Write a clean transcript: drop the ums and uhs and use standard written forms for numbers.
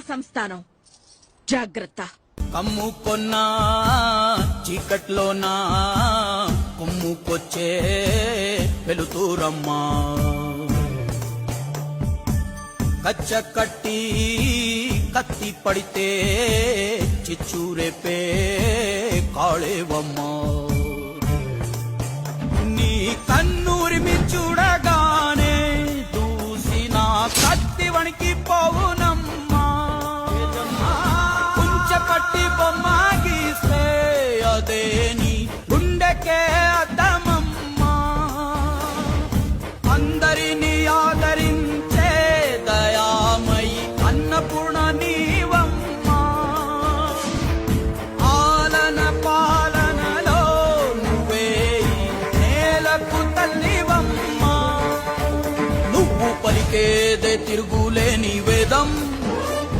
సంస్థానం. జాగ్రత్త. కమ్ముకొన్నా చీకట్లోనా కుమ్ముకొచ్చే వెలుతురమ్మా, కచ్చ కట్టి కత్తి పడితే చిచ్చూరేపే కాళేవమ్మా. నీ కన్నూరిమి చూడగానే దూసిన కత్తి వణికి పోవునమ్మా. పట్టి బొమ్మ గీస్తే అదే నీ గుండెకే అద్దమమ్మా. అందరినీ ఆదరించే దయామయి అన్నపూర్ణ నీవమ్మ.